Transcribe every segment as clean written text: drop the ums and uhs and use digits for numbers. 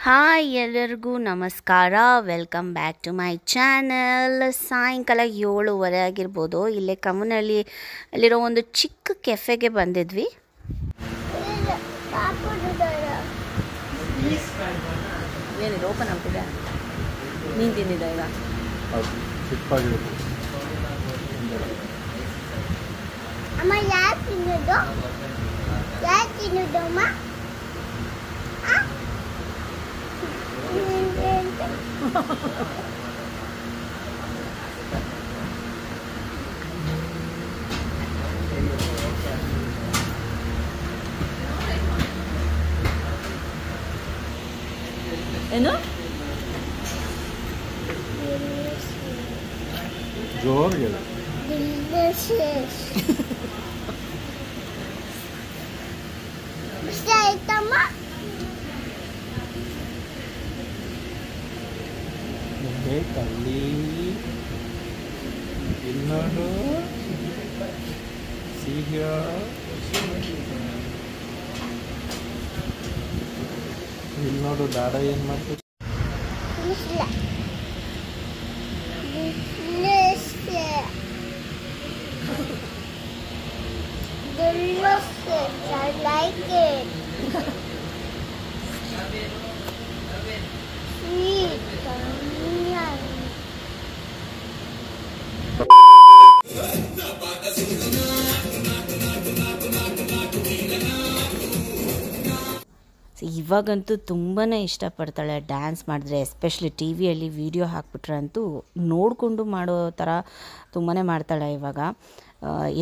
Hi ಎಲ್ಲರಿಗೂ ನಮಸ್ಕಾರ. Welcome back to my channel. ಸಾಯಂಕಾಲ 7:30 ಆಗಿರ್ಬೋದು. ಇಲ್ಲೇ ಕಮ್ಮನಹಳ್ಳಿ ಅಲ್ಲಿರೋ ಒಂದು ಚಿಕ್ಕ ಕೆಫೆಗೆ ಬಂದಿದ್ವಿ. ಏನಿದೆ ಓಪನ್ ಆಗ್ತಿದೆ? ನೀನು ತಿಂದಿದ್ದ ಈಗ? ಅಮ್ಮ ಯಾರು ತಿನ್ನೋದು? ಯಾರು ತಿನ್ನೋದು ಅಮ್ಮ? ಏನು ಜೋರಿಗೆ ಡಿಲಿಷಿಯಸ್ ಇಷ್ಟ ಆಯ್ತಮ್ಮ? ಕಲ್ಲಿ ಇನ್ನೊಂದು ಸಿಹಿ ಇಲ್ಲಿ ನೋಡು ದಾಡ ಏನು ಮಾಡ್ತೀವಿ. Delicious. I like it. Sweet. ಇವಾಗಂತೂ ತುಂಬಾ ಇಷ್ಟಪಡ್ತಾಳೆ ಡ್ಯಾನ್ಸ್ ಮಾಡಿದ್ರೆ. ಎಸ್ಪೆಷಲಿ ಟಿ ವಿಯಲ್ಲಿ ವೀಡಿಯೋ ಹಾಕ್ಬಿಟ್ರೆ ಅಂತೂ ನೋಡಿಕೊಂಡು ಮಾಡೋ ಥರ ತುಂಬಾ ಮಾಡ್ತಾಳೆ. ಇವಾಗ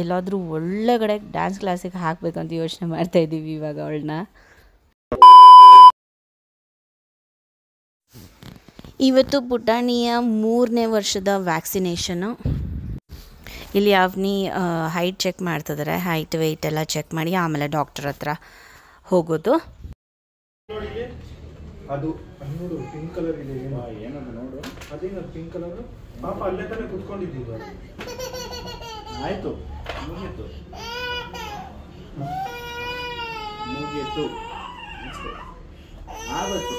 ಎಲ್ಲಾದರೂ ಒಳ್ಳೆಗಡೆ ಡ್ಯಾನ್ಸ್ ಕ್ಲಾಸಿಗೆ ಹಾಕಬೇಕಂತ ಯೋಚನೆ ಮಾಡ್ತಾಯಿದ್ದೀವಿ ಇವಾಗ ಅವಳನ್ನ. ಇವತ್ತು ಪುಟಾಣಿಯ 3ನೇ ವರ್ಷದ ವ್ಯಾಕ್ಸಿನೇಷನು. ಇಲ್ಲಿ ಅವನಿ ಹೈಟ್ ಚೆಕ್ ಮಾಡ್ತಿದ್ದಾರೆ. ಹೈಟ್ ವೆಯ್ಟ್ ಎಲ್ಲ ಚೆಕ್ ಮಾಡಿ ಆಮೇಲೆ ಡಾಕ್ಟರ್ ಹತ್ರ ಹೋಗೋದು. ಅದು ನೋಡು ಪಿಂಕ್ ಕಲರ್ ಇದೆ. ಏನದು ನೋಡು, ಅದೇನದು ಪಿಂಕ್ ಕಲರ್. ಪಾಪ ಅಲ್ಲೇ ತಾನೇ ಕುತ್ಕೊಂಡಿದ್ದೀವಿ. ಆಯ್ತು, ಮುಗೀತು ಮುಗೀತು ಆಗೋಯ್ತು.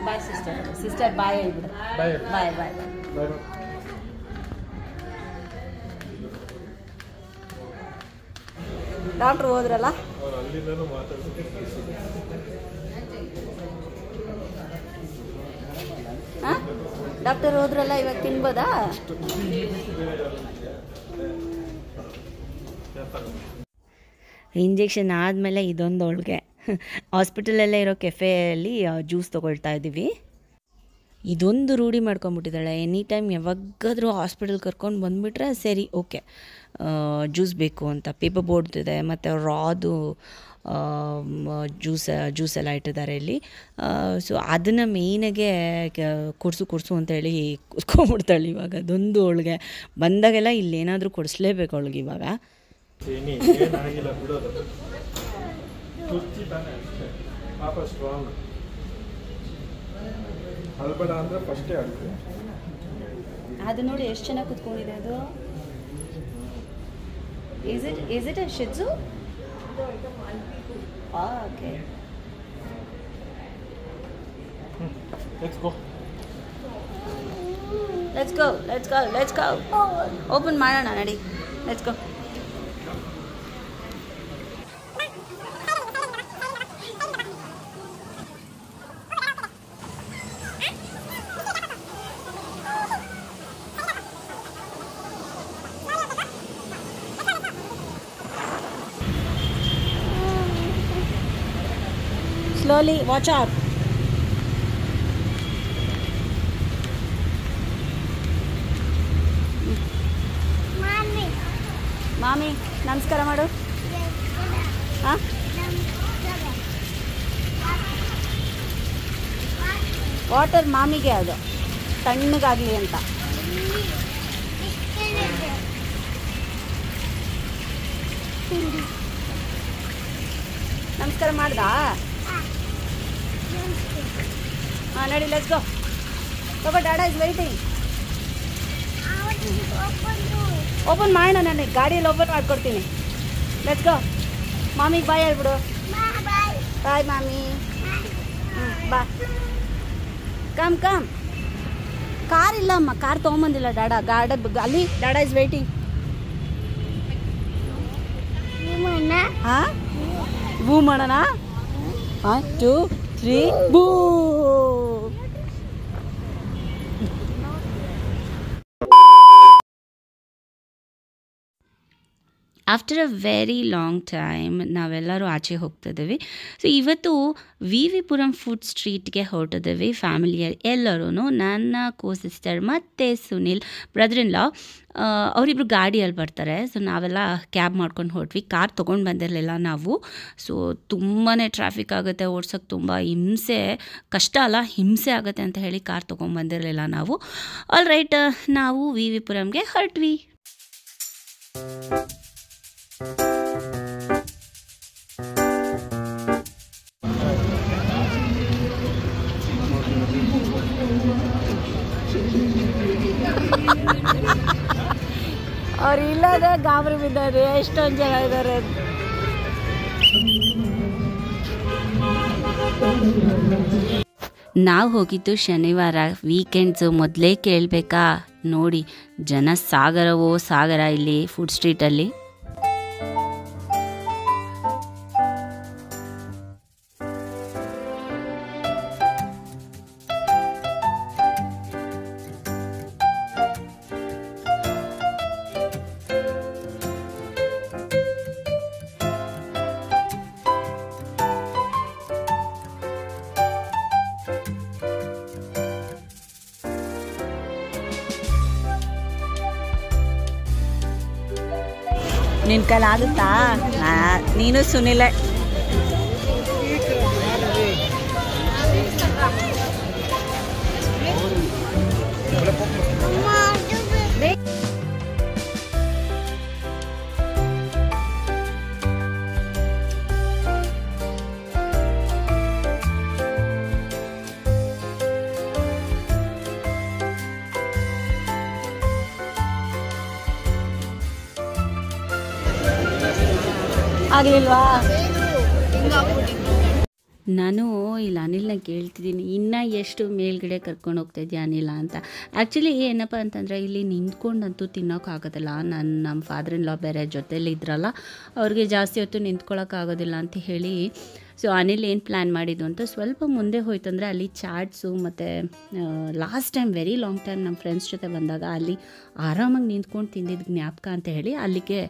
Bye sister. ಸಿಸ್ಟರ್ ಬಾಯ್ ಹೇಳ್ಬಿಡು. ಬಾಯ್ ಬಾಯ್ ಬಾಯ್. ಡಾಕ್ಟ್ರು ಹೋದ್ರಲ್ಲ, ಡಾಕ್ಟರ್ ಹೋದ್ರಲ್ಲ, ಇವಾಗ ತಿನ್ಬೋದಾ? ಇಂಜೆಕ್ಷನ್ ಆದಮೇಲೆ ಇದೊಂದು ಅವಳಿಗೆ ಹಾಸ್ಪಿಟಲಲ್ಲೇ ಇರೋ ಕೆಫೆಯಲ್ಲಿ ಜ್ಯೂಸ್ ತೊಗೊಳ್ತಾ ಇದ್ದೀವಿ. ಇದೊಂದು ರೂಢಿ ಮಾಡ್ಕೊಂಬಿಟ್ಟಿದ್ದಾಳೆ. ಎನಿ ಟೈಮ್ ಯಾವಾಗಾದರೂ ಹಾಸ್ಪಿಟಲ್ ಕರ್ಕೊಂಡು ಬಂದುಬಿಟ್ರೆ ಸರಿ, ಓಕೆ ಜ್ಯೂಸ್ ಬೇಕು ಅಂತ. ಪೇಪರ್ ಬೋರ್ಡ್ ಇದೆ ಮತ್ತು ರಾದು ಜ್ಯೂಸ್ ಎಲ್ಲ ಇಟ್ಟಿದ್ದಾರೆ ಇಲ್ಲಿ. ಸೊ ಅದನ್ನು ಮೇಯ್ನಾಗೆ ಕೊಡಿಸು ಅಂತೇಳಿ ಕೂತ್ಕೊಂಡ್ಬಿಡ್ತಾಳೆ ಇವಾಗ. ಅದೊಂದು ಅವಳಿಗೆ ಬಂದಾಗೆಲ್ಲ ಇಲ್ಲೇನಾದರೂ ಕೊಡಿಸ್ಲೇಬೇಕು ಅವಳಿಗೆ ಇವಾಗ. ಪಾಪ ಸ್ಟ್ರಾಂಗ್ ಅಲ್ಬೇಡ ಅಂದರೆ ಫಸ್ಟೇ ಆಗುತ್ತೆ. ಅದು ನೋಡಿ ಎಷ್ಟು ಚೆನ್ನಾಗಿ ಕುತ್ಕೊಂಡಿದೆ ಅದು. Is it a Shih Tzu? Okay. Let's go. Open ಮಾಡೋಣ ನಡಿ. Let's go. Slowly, watch out. ಮಾಮಿ ನಮಸ್ಕಾರ ಮಾಡು. ಹಾಂ, ವಾಟರ್ ಮಾಮಿಗೆ ಅದು ತಣ್ಣಗಾಗಲಿ ಅಂತ. ನಮಸ್ಕಾರ ಮಾಡ್ದಾ? Nadi, let's go. Papa, Dada is waiting. Open ಮಾಡೋಣ, ನನಗೆ ಗಾಡಿಯಲ್ಲಿ ಓಪನ್ ಮಾಡ್ಕೊಡ್ತೀನಿ. Let's go. ಮಾಮಿಗೆ ಬಾಯ್ ಹೇಳ್ಬಿಡು. ಬಾಯ್ ಮಾಮಿ. ಬಾ. Come come. ಕಾರ್ ಇಲ್ಲ ಅಮ್ಮ, ಕಾರ್ ತೊಗೊಂಬಂದಿಲ್ಲ ಡಾಡಾ. ಅಲ್ಲಿ ಡಾಡಾ ಇಸ್ ವೇಟಿಂಗ್. ಹಾಂ, ಬೂ ಮಾಡೋಣ. 1 2 3 ಬೂ. After a very long time ನಾವೆಲ್ಲರೂ ಆಚೆ ಹೋಗ್ತಿದ್ದೀವಿ. ಸೊ ಇವತ್ತು ವಿ ವಿ ಪುರಂ ಫುಡ್ ಸ್ಟ್ರೀಟ್ಗೆ ಹೊರಟಿದ್ದೀವಿ ಫ್ಯಾಮಿಲಿಯರ್ ಎಲ್ಲರೂ. ನನ್ನ ಕೋ ಸಿಸ್ಟರ್ ಮತ್ತು ಸುನಿಲ್ ಬ್ರದರ್ ಇನ್ ಲಾ ಅವರಿಬ್ರು ಗಾಡಿಯಲ್ಲಿ ಬರ್ತಾರೆ. ಸೊ ನಾವೆಲ್ಲ ಕ್ಯಾಬ್ ಮಾಡ್ಕೊಂಡು ಹೊರಟ್ವಿ. ಕಾರ್ ತೊಗೊಂಡು ಬಂದಿರಲಿಲ್ಲ ನಾವು. ಸೊ ತುಂಬಾ ಟ್ರಾಫಿಕ್ ಆಗುತ್ತೆ, ಓಡ್ಸೋಕ್ಕೆ ತುಂಬ ಹಿಂಸೆ, ಕಷ್ಟ ಅಲ್ಲ ಹಿಂಸೆ ಆಗುತ್ತೆ ಅಂತ ಹೇಳಿ ಕಾರ್ ತೊಗೊಂಡ್ಬಂದಿರಲಿಲ್ಲ ನಾವು. ಆಲ್ ರೈಟ್, ನಾವು ವಿ ವಿ ಪುರಂಗೆ ಹೊರಟ್ವಿ. ಅವ್ರು ಇಲ್ಲದೆ ಗಾಬರಿ ಬಿದ್ದಾರೆ, ಎಷ್ಟೊಂದು ಜನ ಇದ್ದಾರೆ. ನಾವು ಹೋಗಿದ್ದು ಶನಿವಾರ, ವೀಕೆಂಡ್ಸು. ಮೊದಲೇ ಕೇಳಬೇಕಾ ನೋಡಿ, ಜನ ಸಾಗರವೋ ಸಾಗರ ಇಲ್ಲಿ ಫುಡ್ ಸ್ಟ್ರೀಟಲ್ಲಿ. ನಿನ್ನ ಕೈಲಿ ಆಗುತ್ತಾ? ನೀನು ಸುನಿಲೆ. ಆಗಲಿಲ್ವಾ? ನಾನು ಇಲ್ಲಿ ಅನಿಲ್ನ ಕೇಳ್ತಿದ್ದೀನಿ, ಇನ್ನೂ ಎಷ್ಟು ಮೇಲ್ಗಡೆ ಕರ್ಕೊಂಡು ಹೋಗ್ತಾಯಿದ್ಯಾ ಅನಿಲ ಅಂತ. ಆ್ಯಕ್ಚುಲಿ ಏನಪ್ಪ ಅಂತಂದರೆ ಇಲ್ಲಿ ನಿಂತ್ಕೊಂಡಂತೂ ತಿನ್ನೋಕ್ಕಾಗೋದಿಲ್ಲ. ನಮ್ಮ ಫಾದರ್ ಇನ್ ಲಾ ಬೇರೆ ಜೊತೇಲಿ ಇದ್ರಲ್ಲ, ಅವ್ರಿಗೆ ಜಾಸ್ತಿ ಹೊತ್ತು ನಿಂತ್ಕೊಳ್ಳೋಕ್ಕಾಗೋದಿಲ್ಲ ಅಂತ ಹೇಳಿ ಸೊ ಅನಿಲ್ ಏನು ಪ್ಲ್ಯಾನ್ ಮಾಡಿದ್ದು ಅಂತ ಸ್ವಲ್ಪ ಮುಂದೆ ಹೋಯ್ತಂದರೆ ಅಲ್ಲಿ ಚಾಟ್ಸು ಮತ್ತು last time very long time ನಮ್ಮ ಫ್ರೆಂಡ್ಸ್ ಜೊತೆ ಬಂದಾಗ ಅಲ್ಲಿ ಆರಾಮಾಗಿ ನಿಂತ್ಕೊಂಡು ತಿಂದಿದ್ದು ಜ್ಞಾಪಕ ಅಂತ ಹೇಳಿ ಅಲ್ಲಿಗೆ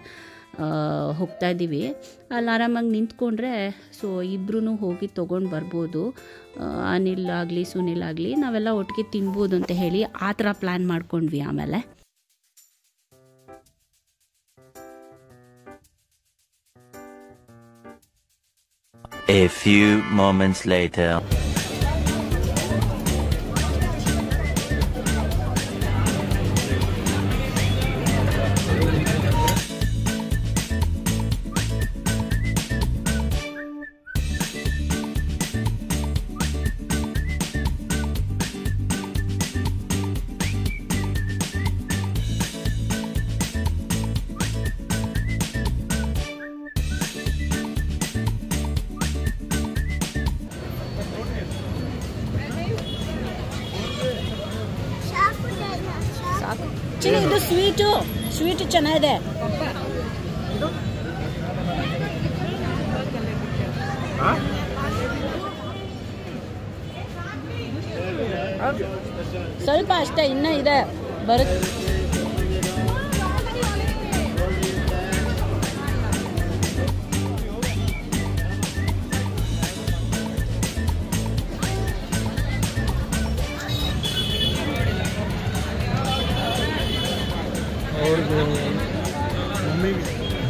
ಹೋಗ್ತಾ ಇದ್ದೀವಿ. ಅಲ್ಲಿ ಆರಾಮಾಗಿ ನಿಂತ್ಕೊಂಡ್ರೆ ಸೊ ಇಬ್ಬರೂ ಹೋಗಿ ತೊಗೊಂಡು ಬರ್ಬೋದು. ಅನಿಲ್ ಆಗಲಿ ಸುನಿಲ್ ಆಗಲಿ ನಾವೆಲ್ಲ ಒಟ್ಟಿಗೆ ತಿನ್ಬೋದು ಅಂತ ಹೇಳಿ ಆ ಥರ ಪ್ಲ್ಯಾನ್ ಮಾಡ್ಕೊಂಡ್ವಿ. ಆಮೇಲೆ A few moments later. ಇದು ಸ್ವೀಟು ಚೆನ್ನಾಗಿದೆ. ಸ್ವಲ್ಪ ಅಷ್ಟೇ, ಇನ್ನೂ ಇದೆ ಬರುತ್ತೆ.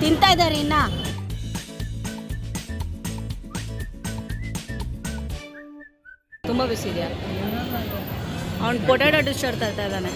ತಿಂತಾ ಇದ್ದಾರೆ ಇನ್ನ. ತುಂಬ ಬಿಸಿ ಇದೆಯಾ? ಅವ್ನು ಪೊಟ್ಯಾಟೊ ಡಿಶ್ ತರ್ತಾ ಇದ್ದಾನೆ.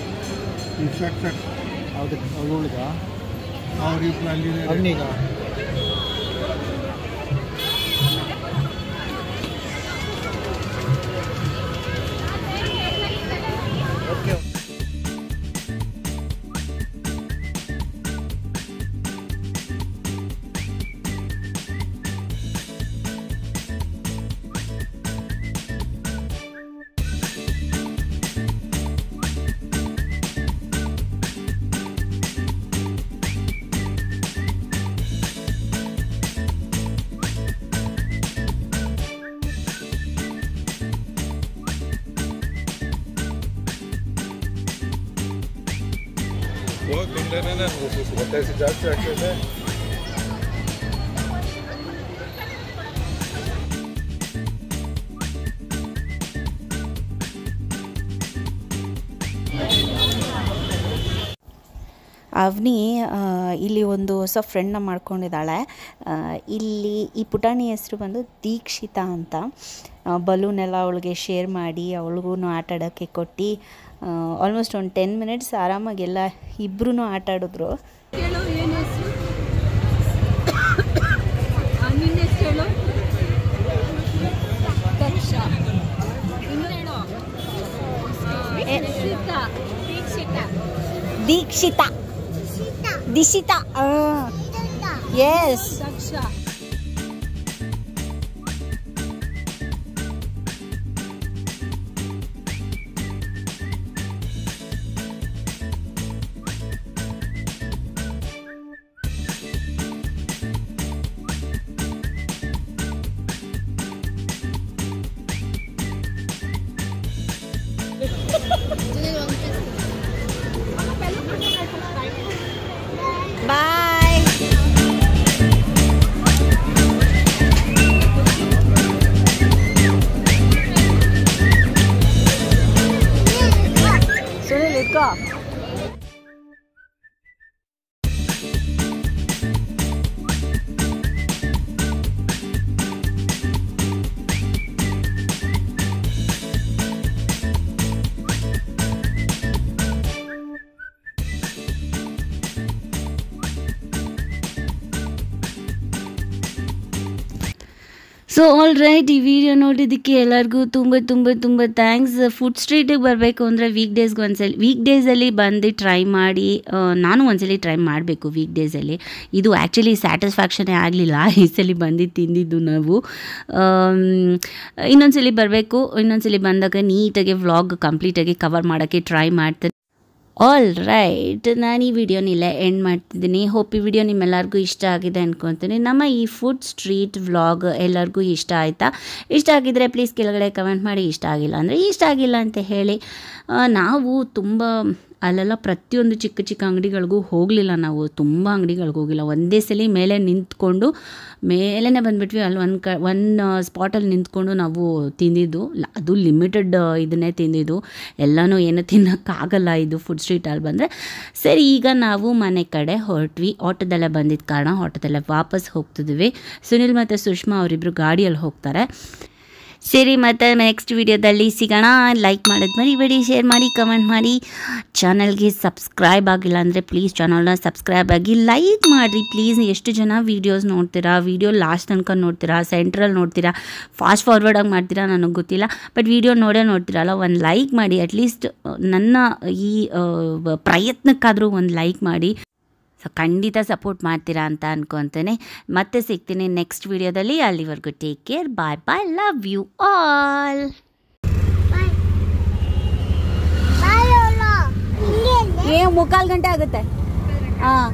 ಬಂದ್ರೇನೆ ಹೊಟ್ಟೆ ಜಾಸ್ತಿ ಆಗ್ತದೆ. ಅವನಿ ಇಲ್ಲಿ ಒಂದು ಹೊಸ ಫ್ರೆಂಡ್ನ ಮಾಡ್ಕೊಂಡಿದ್ದಾಳೆ. ಇಲ್ಲಿ ಈ ಪುಟಾಣಿ ಹೆಸರು ಬಂದು ದೀಕ್ಷಿತಾ ಅಂತ. ಬಲೂನೆಲ್ಲ ಅವಳಿಗೆ ಶೇರ್ ಮಾಡಿ ಅವಳಿಗೂ ಆಟ ಆಡೋಕ್ಕೆ ಕೊಟ್ಟು ಆಲ್ಮೋಸ್ಟ್ ಒಂದು 10 ಮಿನಿಟ್ಸ್ ಆರಾಮಾಗೆಲ್ಲ ಇಬ್ಬರೂ ಆಟ ಆಡಿದ್ರು. ದೀಕ್ಷಿತಾ ದಿಶಿತಾ ಎಸ್. ಬಾಯ್. ಸುನಿಲ್ ಇಟ್ಕೋ. ಸೊ ಆಲ್ ರೈಟ್, ಈ ವಿಡಿಯೋ ನೋಡಿದ್ದಕ್ಕೆ ಎಲ್ಲರಿಗೂ ತುಂಬ ತುಂಬ ತುಂಬ ಥ್ಯಾಂಕ್ಸ್. ಫುಡ್ ಸ್ಟ್ರೀಟಿಗೆ ಬರಬೇಕು ಅಂದರೆ ವೀಕ್ಡೇಸಲ್ಲಿ ಬಂದು ಟ್ರೈ ಮಾಡಿ. ನಾನು ಒಂದ್ಸಲಿ ಟ್ರೈ ಮಾಡಬೇಕು ವೀಕ್ಡೇಸಲ್ಲಿ. ಇದು ಆ್ಯಕ್ಚುಲಿ ಸ್ಯಾಟಿಸ್ಫ್ಯಾಕ್ಷನೇ ಆಗಲಿಲ್ಲ ಈ ಸಲ ಬಂದಿದ್ದು ತಿಂದಿದ್ದು ನಾವು. ಇನ್ನೊಂದ್ಸಲಿ ಬರಬೇಕು. ಇನ್ನೊಂದ್ಸಲಿ ಬಂದಾಗ ನೀಟಾಗಿ ವ್ಲಾಗ್ ಕಂಪ್ಲೀಟಾಗಿ ಕವರ್ ಮಾಡೋಕ್ಕೆ ಟ್ರೈ ಮಾಡ್ತೀನಿ. ಆಲ್ ರೈಟ್, ನಾನು ಈ ವಿಡಿಯೋನಿಲ್ಲ ಎಂಡ್ ಮಾಡ್ತಿದ್ದೀನಿ. ಹೋಪ್ ಈ ವಿಡಿಯೋ ನಿಮ್ಮೆಲ್ಲರಿಗೂ ಇಷ್ಟ ಆಗಿದೆ ಅಂದ್ಕೊತೀನಿ. ನಮ್ಮ ಈ ಫುಡ್ ಸ್ಟ್ರೀಟ್ ವ್ಲಾಗ್ ಎಲ್ಲರಿಗೂ ಇಷ್ಟ ಆಯಿತಾ? ಇಷ್ಟ ಆಗಿದ್ದರೆ ಪ್ಲೀಸ್ ಕೆಳಗಡೆ ಕಮೆಂಟ್ ಮಾಡಿ. ಇಷ್ಟ ಆಗಿಲ್ಲ ಅಂದರೆ ಇಷ್ಟ ಆಗಿಲ್ಲ ಅಂತ ಹೇಳಿ. ನಾವು ತುಂಬ ಅಲ್ಲೆಲ್ಲ ಪ್ರತಿಯೊಂದು ಚಿಕ್ಕ ಚಿಕ್ಕ ಅಂಗಡಿಗಳಿಗೂ ಹೋಗಲಿಲ್ಲ. ನಾವು ತುಂಬ ಅಂಗಡಿಗಳಿಗೆ ಹೋಗಿಲ್ಲ. ಒಂದೇ ಸಲ ಮೇಲೆ ನಿಂತ್ಕೊಂಡು ಮೇಲೇ ಬಂದುಬಿಟ್ವಿ. ಅಲ್ಲಿ ಒಂದು ಸ್ಪಾಟಲ್ಲಿ ನಿಂತ್ಕೊಂಡು ನಾವು ತಿಂದಿದ್ದು. ಅದು ಲಿಮಿಟೆಡ್ ಇದನ್ನೇ ತಿಂದಿದ್ದು. ಎಲ್ಲನೂ ಏನು ತಿನ್ನೋಕ್ಕಾಗಲ್ಲ ಇದು ಫುಡ್ ಸ್ಟ್ರೀಟಲ್ಲಿ ಬಂದರೆ. ಸರಿ, ಈಗ ನಾವು ಮನೆ ಕಡೆ ಹೊರಟ್ವಿ. ಆಟೋದಲ್ಲೇ ಬಂದಿದ್ದ ಕಾರಣ ಆಟೋದಲ್ಲೇ ವಾಪಸ್ ಹೋಗ್ತಿದ್ವಿ. ಸುನಿಲ್ ಮತ್ತು ಸುಷ್ಮಾ ಅವರಿಬ್ಬರು ಗಾಡಿಯಲ್ಲಿ ಹೋಗ್ತಾರೆ. ಸರಿ, ಮತ್ತು ನೆಕ್ಸ್ಟ್ ವಿಡಿಯೋದಲ್ಲಿ ಸಿಗೋಣ. ಲೈಕ್ ಮಾಡೋದು ಮರಿಬೇಡಿ, ಶೇರ್ ಮಾಡಿ, ಕಮೆಂಟ್ ಮಾಡಿ. ಚಾನಲ್ಗೆ ಸಬ್ಸ್ಕ್ರೈಬ್ ಆಗಿಲ್ಲ ಅಂದರೆ ಪ್ಲೀಸ್ ಚಾನಲ್ನ ಸಬ್ಸ್ಕ್ರೈಬ್ ಆಗಿ ಲೈಕ್ ಮಾಡಿರಿ ಪ್ಲೀಸ್. ಎಷ್ಟು ಜನ ವೀಡಿಯೋಸ್ ನೋಡ್ತೀರಾ, ವೀಡಿಯೋ ಲಾಸ್ಟ್ ತನಕ ನೋಡ್ತೀರಾ, ಸೆಂಟ್ರಲ್ಲಿ ನೋಡ್ತೀರಾ, ಫಾಸ್ಟ್ ಫಾರ್ವರ್ಡಾಗಿ ಮಾಡ್ತೀರಾ ನನಗೆ ಗೊತ್ತಿಲ್ಲ. ಬಟ್ ವೀಡಿಯೋ ನೋಡ್ತೀರಲ್ಲ, ಒಂದು ಲೈಕ್ ಮಾಡಿ. ಅಟ್ಲೀಸ್ಟ್ ನನ್ನ ಈ ಪ್ರಯತ್ನಕ್ಕಾದರೂ ಒಂದು ಲೈಕ್ ಮಾಡಿ. ಸೊ ಖಂಡಿತ ಸಪೋರ್ಟ್ ಮಾಡ್ತೀರಾ ಅಂತ ಅನ್ಕೊತೇನೆ. ಮತ್ತೆ ಸಿಗ್ತೀನಿ ನೆಕ್ಸ್ಟ್ ವಿಡಿಯೋದಲ್ಲಿ. ಅಲ್ಲಿವರೆಗೂ take care, bye bye, love you all. ಏನು 3/4 ಗಂಟೆ ಆಗುತ್ತೆ. ಹಾಂ,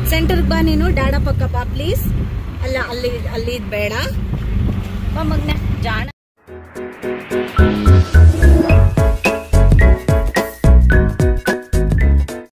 ಸೆಂಟರ್ಗೆ ಬಾ ನೀನು. ಡ್ಯಾಡ ಪಕ್ಕ ಬಾ ಪ್ಲೀಸ್. ಅಲ್ಲ, ಅಲ್ಲಿ ಬೇಡ ಬಾ ಮಗ್ನೆ ಜಾಣ.